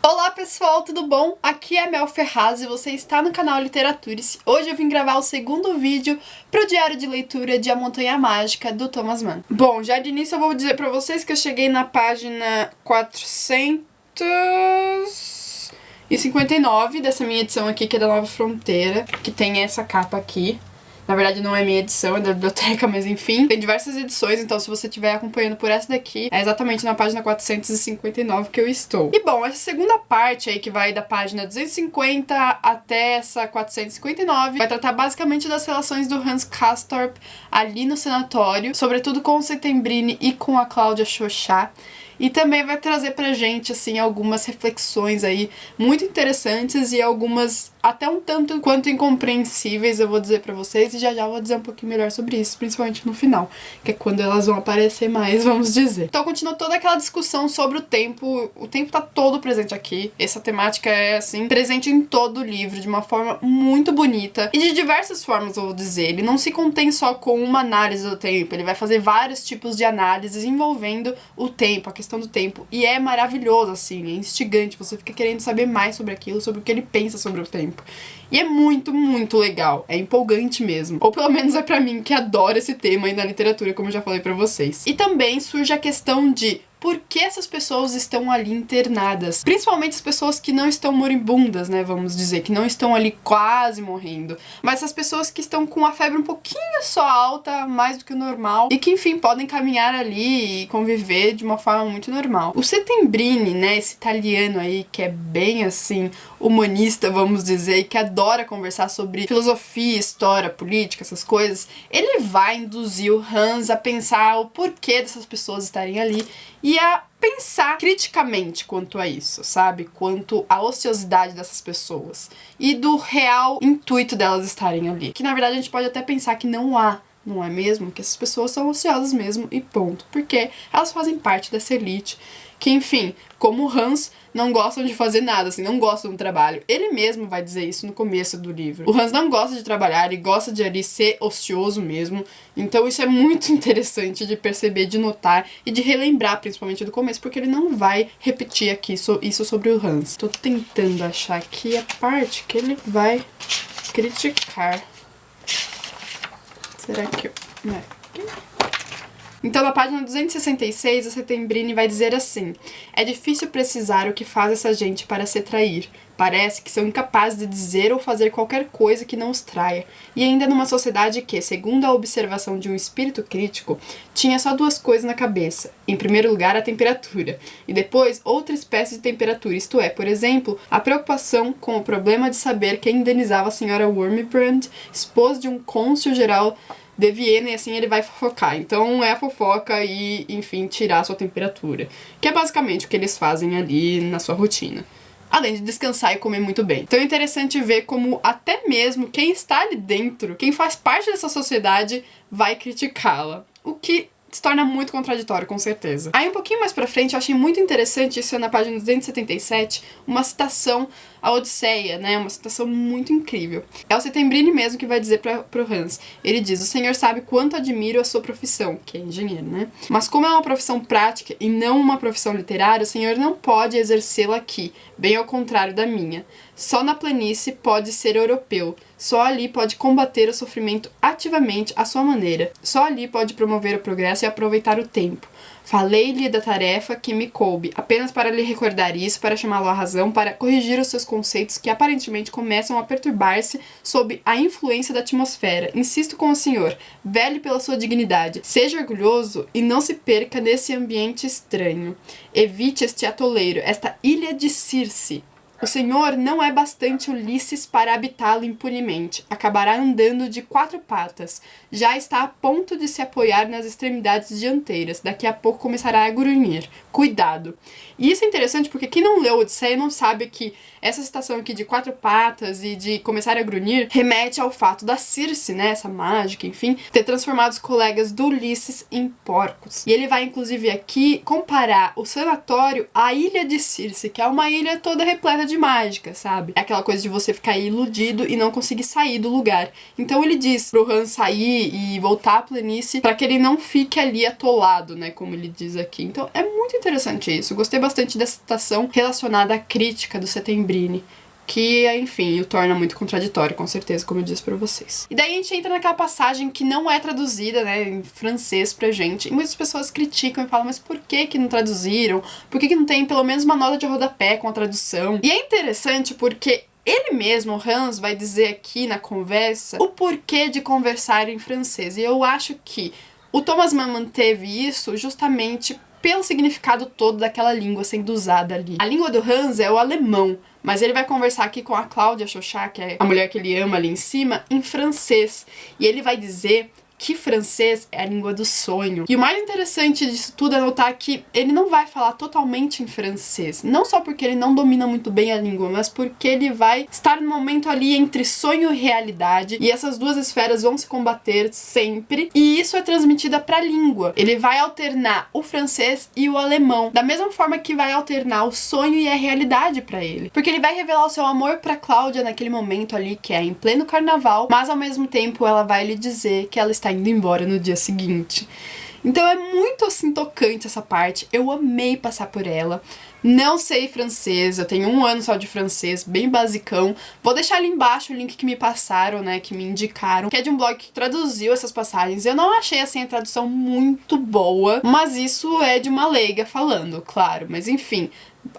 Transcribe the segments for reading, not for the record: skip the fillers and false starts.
Olá pessoal, tudo bom? Aqui é a Mel Ferraz e você está no canal Literaturice. Hoje eu vim gravar o segundo vídeo pro diário de leitura de A Montanha Mágica, do Thomas Mann. Bom, já de início eu vou dizer pra vocês que eu cheguei na página 459 dessa minha edição aqui, que é da Nova Fronteira, que tem essa capa aqui. Na verdade não é minha edição, é da biblioteca, mas enfim. Tem diversas edições, então se você estiver acompanhando por essa daqui, é exatamente na página 459 que eu estou. E bom, essa segunda parte aí, que vai da página 250 até essa 459, vai tratar basicamente das relações do Hans Castorp ali no sanatório, sobretudo com o Settembrini e com a Cláudia Chochat. E também vai trazer pra gente, assim, algumas reflexões aí muito interessantes e algumas até um tanto quanto incompreensíveis, eu vou dizer pra vocês, e já já vou dizer um pouquinho melhor sobre isso, principalmente no final, que é quando elas vão aparecer mais, vamos dizer. Então continua toda aquela discussão sobre o tempo tá todo presente aqui, essa temática é, assim, presente em todo o livro, de uma forma muito bonita, e de diversas formas, eu vou dizer. Ele não se contém só com uma análise do tempo, ele vai fazer vários tipos de análises envolvendo o tempo, a questão do tempo, e é maravilhoso, assim, é instigante, você fica querendo saber mais sobre aquilo, sobre o que ele pensa sobre o tempo. E é muito, muito legal. É empolgante mesmo. Ou pelo menos é pra mim, que adoro esse tema aí na literatura, como eu já falei pra vocês. E também surge a questão de por que essas pessoas estão ali internadas. Principalmente as pessoas que não estão moribundas, né, vamos dizer, que não estão ali quase morrendo. Mas as pessoas que estão com a febre um pouquinho só alta, mais do que o normal, e que, enfim, podem caminhar ali e conviver de uma forma muito normal. O Settembrini, né, esse italiano aí, que é bem, assim, humanista, vamos dizer, e que adora conversar sobre filosofia, história, política, essas coisas, ele vai induzir o Hans a pensar o porquê dessas pessoas estarem ali e a pensar criticamente quanto a isso, sabe? Quanto à ociosidade dessas pessoas e do real intuito delas estarem ali. Que na verdade a gente pode até pensar que não há, não é mesmo? Que essas pessoas são ociosas mesmo e ponto. Porque elas fazem parte dessa elite que, enfim, como o Hans, não gostam de fazer nada, assim, não gostam do trabalho. Ele mesmo vai dizer isso no começo do livro. O Hans não gosta de trabalhar, ele gosta de ali ser ocioso mesmo. Então isso é muito interessante de perceber, de notar e de relembrar, principalmente do começo, porque ele não vai repetir aqui isso sobre o Hans. Tô tentando achar aqui a parte que ele vai criticar. Será que eu... Não é aqui? Então, na página 266, o Settembrini vai dizer assim: é difícil precisar o que faz essa gente para se trair. Parece que são incapazes de dizer ou fazer qualquer coisa que não os traia. E ainda numa sociedade que, segundo a observação de um espírito crítico, tinha só duas coisas na cabeça. Em primeiro lugar, a temperatura. E depois, outra espécie de temperatura, isto é, por exemplo, a preocupação com o problema de saber quem indenizava a senhora Wurmbrand, esposa de um cônsul geral de Viena, e assim ele vai fofocar. Então é a fofoca e, enfim, tirar a sua temperatura. Que é basicamente o que eles fazem ali na sua rotina. Além de descansar e comer muito bem. Então é interessante ver como até mesmo quem está ali dentro, quem faz parte dessa sociedade, vai criticá-la. O que se torna muito contraditório, com certeza. Aí um pouquinho mais pra frente, eu achei muito interessante, isso é na página 277, uma citação à Odisseia, né, uma citação muito incrível. É o Settembrini mesmo que vai dizer pro Hans. Ele diz: o senhor sabe quanto admiro a sua profissão, que é engenheiro, né? Mas como é uma profissão prática e não uma profissão literária, o senhor não pode exercê-la aqui, bem ao contrário da minha. Só na planície pode ser europeu. Só ali pode combater o sofrimento ativamente à sua maneira. Só ali pode promover o progresso e aproveitar o tempo. Falei-lhe da tarefa que me coube, apenas para lhe recordar isso, para chamá-lo à razão, para corrigir os seus conceitos que aparentemente começam a perturbar-se sob a influência da atmosfera. Insisto com o senhor, vele pela sua dignidade. Seja orgulhoso e não se perca nesse ambiente estranho. Evite este atoleiro, esta ilha de Circe. O senhor não é bastante Ulisses para habitá-lo impunemente. Acabará andando de quatro patas. Já está a ponto de se apoiar nas extremidades dianteiras. Daqui a pouco começará a grunhir. Cuidado. E isso é interessante porque quem não leu Odisseia não sabe que essa citação aqui de quatro patas e de começar a grunhir remete ao fato da Circe, né, essa mágica, enfim, ter transformado os colegas do Ulisses em porcos. E ele vai, inclusive, aqui comparar o sanatório à ilha de Circe, que é uma ilha toda repleta de de mágica, sabe? É aquela coisa de você ficar iludido e não conseguir sair do lugar. Então ele diz pro Han sair e voltar à planície pra que ele não fique ali atolado, né, como ele diz aqui. Então é muito interessante isso. Gostei bastante dessa citação relacionada à crítica do Settembrini, que, enfim, o torna muito contraditório, com certeza, como eu disse pra vocês. E daí a gente entra naquela passagem que não é traduzida, né, em francês pra gente, e muitas pessoas criticam e falam, mas por que não traduziram? Por que não tem pelo menos uma nota de rodapé com a tradução? E é interessante porque ele mesmo, Hans, vai dizer aqui na conversa o porquê de conversar em francês, e eu acho que o Thomas Mann manteve isso justamente pelo significado todo daquela língua sendo usada ali. A língua do Hans é o alemão, mas ele vai conversar aqui com a Cláudia Chauchat, que é a mulher que ele ama ali em cima, em francês. E ele vai dizer que francês é a língua do sonho. E o mais interessante disso tudo é notar que ele não vai falar totalmente em francês. Não só porque ele não domina muito bem a língua, mas porque ele vai estar no momento ali entre sonho e realidade. E essas duas esferas vão se combater sempre. E isso é transmitido pra língua. Ele vai alternar o francês e o alemão. Da mesma forma que vai alternar o sonho e a realidade pra ele. Porque ele vai revelar o seu amor pra Cláudia naquele momento ali, que é em pleno carnaval. Mas ao mesmo tempo ela vai lhe dizer que ela está indo embora no dia seguinte. Então é muito assim tocante essa parte. Eu amei passar por ela. Não sei francês, eu tenho 1 ano só de francês, bem basicão. Vou deixar ali embaixo o link que me passaram, né, que me indicaram, que é de um blog que traduziu essas passagens. Eu não achei assim a tradução muito boa, mas isso é de uma leiga falando, claro. Mas enfim,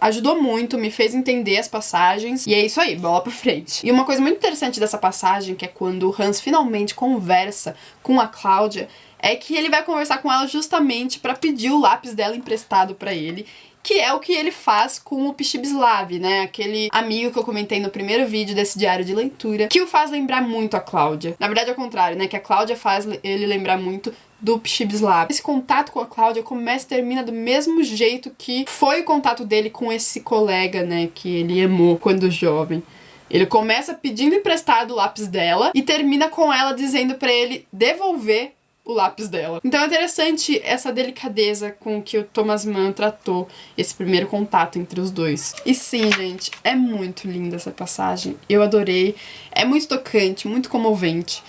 ajudou muito, me fez entender as passagens, e é isso aí, bola pra frente. E uma coisa muito interessante dessa passagem, que é quando o Hans finalmente conversa com a Cláudia, é que ele vai conversar com ela justamente pra pedir o lápis dela emprestado pra ele, que é o que ele faz com o Pishbislav, né, aquele amigo que eu comentei no primeiro vídeo desse diário de leitura, que o faz lembrar muito a Cláudia. Na verdade, é o contrário, né, que a Cláudia faz ele lembrar muito do Pishbislav. Esse contato com a Cláudia começa e termina do mesmo jeito que foi o contato dele com esse colega, né, que ele amou quando jovem. Ele começa pedindo emprestado o lápis dela e termina com ela dizendo pra ele devolver o lápis dela. Então é interessante essa delicadeza com que o Thomas Mann tratou esse primeiro contato entre os dois. E sim, gente, é muito linda essa passagem. Eu adorei. É muito tocante, muito comovente.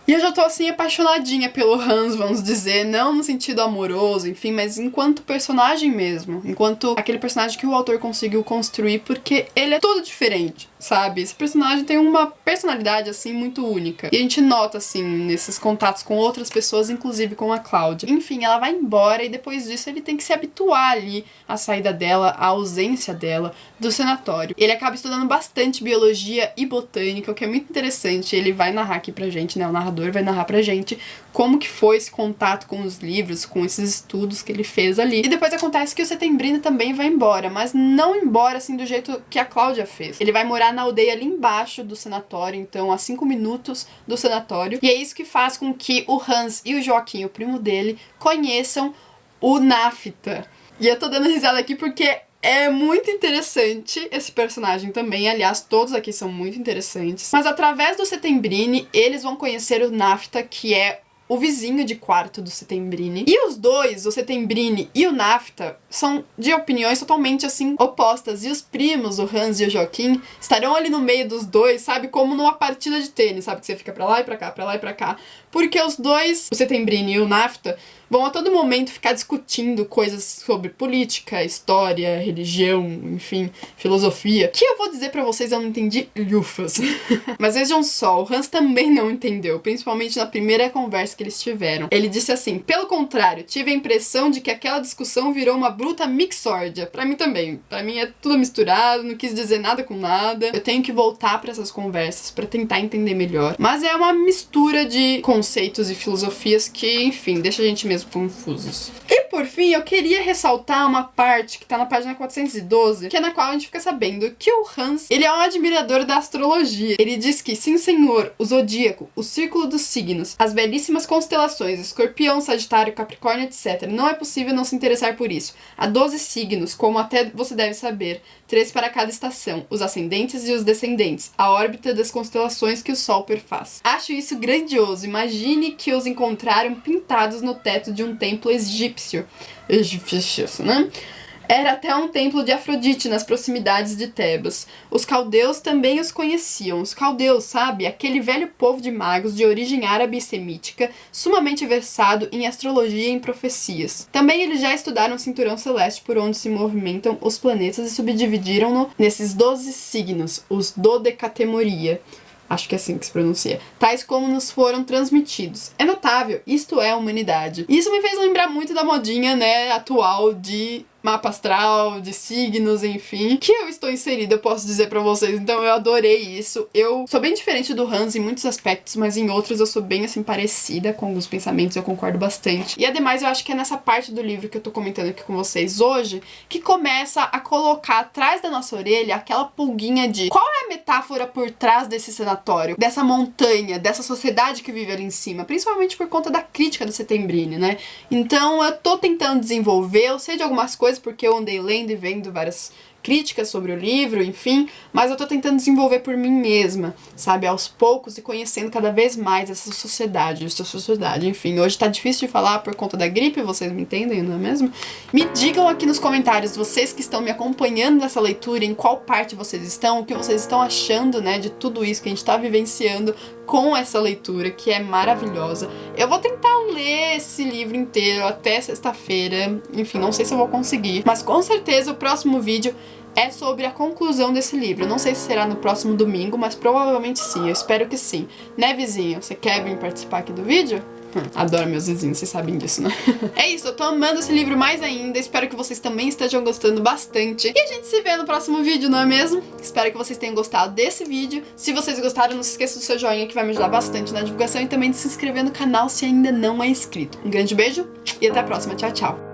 E eu já tô assim apaixonadinha pelo Hans, vamos dizer, não no sentido amoroso, enfim, mas enquanto personagem mesmo, enquanto aquele personagem que o autor conseguiu construir, porque ele é todo diferente, sabe? Esse personagem tem uma personalidade assim muito única. E a gente nota assim nesses contatos com outras pessoas, inclusive com a Cláudia. Enfim, ela vai embora e depois disso ele tem que se habituar ali à saída dela, à ausência dela do sanatório. Ele acaba estudando bastante biologia e botânica, o que é muito interessante. Ele vai narrar aqui pra gente, né, o narrador vai narrar pra gente como que foi esse contato com os livros, com esses estudos que ele fez ali. E depois acontece que o Settembrini também vai embora, mas não embora assim do jeito que a Cláudia fez. Ele vai morar na aldeia ali embaixo do sanatório, então a 5 minutos do sanatório. E é isso que faz com que o Hans e o Joaquim, o primo dele, conheçam o Nafta. E eu tô dando risada aqui porque é muito interessante esse personagem também, aliás, todos aqui são muito interessantes. Mas através do Settembrini, eles vão conhecer o Nafta, que é o vizinho de quarto do Settembrini. E os dois, o Settembrini e o Nafta, são de opiniões totalmente, assim, opostas. E os primos, o Hans e o Joaquim, estarão ali no meio dos dois, sabe? Como numa partida de tênis, sabe? Que você fica pra lá e pra cá, pra lá e pra cá. Porque os dois, o Settembrini e o Nafta, vão a todo momento ficar discutindo coisas sobre política, história, religião, enfim, filosofia. Que eu vou dizer pra vocês, eu não entendi lufas. Mas vejam só, o Hans também não entendeu, principalmente na primeira conversa que eles tiveram. Ele disse assim: pelo contrário, tive a impressão de que aquela discussão virou uma bruta mixórdia. Pra mim também. Pra mim é tudo misturado, não quis dizer nada com nada. Eu tenho que voltar pra essas conversas pra tentar entender melhor. Mas é uma mistura de conceitos e filosofias que, enfim, deixa a gente mesmo confusos. E por fim, eu queria ressaltar uma parte que tá na página 412, que é na qual a gente fica sabendo que o Hans, ele é um admirador da astrologia. Ele diz que, sim senhor, o zodíaco, o círculo dos signos, as belíssimas constelações, Escorpião, Sagitário, Capricórnio, etc. Não é possível não se interessar por isso. Há 12 signos, como até você deve saber, 3 para cada estação, os ascendentes e os descendentes, a órbita das constelações que o Sol perfaz. Acho isso grandioso. Imagine que os encontraram pintados no teto de um templo egípcio, né? Era até um templo de Afrodite nas proximidades de Tebas. Os caldeus também os conheciam. Os caldeus, sabe? Aquele velho povo de magos de origem árabe e semítica, sumamente versado em astrologia e em profecias. Também eles já estudaram o cinturão celeste por onde se movimentam os planetas e subdividiram-no nesses 12 signos, os Dodecatemoria. Acho que é assim que se pronuncia. Tais como nos foram transmitidos. É notável, isto é a humanidade. Isso me fez lembrar muito da modinha, né, atual de mapa astral, de signos, enfim, que eu estou inserida, eu posso dizer pra vocês. Então eu adorei isso. Eu sou bem diferente do Hans em muitos aspectos, mas em outros eu sou bem, assim, parecida com alguns pensamentos, eu concordo bastante. E ademais eu acho que é nessa parte do livro que eu tô comentando aqui com vocês hoje, que começa a colocar atrás da nossa orelha aquela pulguinha de qual é a metáfora por trás desse sanatório, dessa montanha, dessa sociedade que vive ali em cima, principalmente por conta da crítica do Settembrini, né? Então eu tô tentando desenvolver, eu sei de algumas coisas porque eu andei lendo e vendo várias críticas sobre o livro, enfim, mas eu tô tentando desenvolver por mim mesma, sabe, aos poucos e conhecendo cada vez mais essa sociedade, enfim, hoje tá difícil de falar por conta da gripe, vocês me entendem, não é mesmo? Me digam aqui nos comentários, vocês que estão me acompanhando nessa leitura, em qual parte vocês estão, o que vocês estão achando, né, de tudo isso que a gente tá vivenciando com essa leitura, que é maravilhosa. Eu vou tentar ler esse livro inteiro até sexta-feira, enfim, não sei se eu vou conseguir, mas com certeza o próximo vídeo é sobre a conclusão desse livro. Não sei se será no próximo domingo, mas provavelmente sim, eu espero que sim. Né, vizinho? Você quer vir participar aqui do vídeo? Adoro meus vizinhos, vocês sabem disso, né? É isso, eu tô amando esse livro mais ainda, espero que vocês também estejam gostando bastante. E a gente se vê no próximo vídeo, não é mesmo? Espero que vocês tenham gostado desse vídeo. Se vocês gostaram, não se esqueça do seu joinha, que vai me ajudar bastante na divulgação, e também de se inscrever no canal se ainda não é inscrito. Um grande beijo e até a próxima. Tchau, tchau!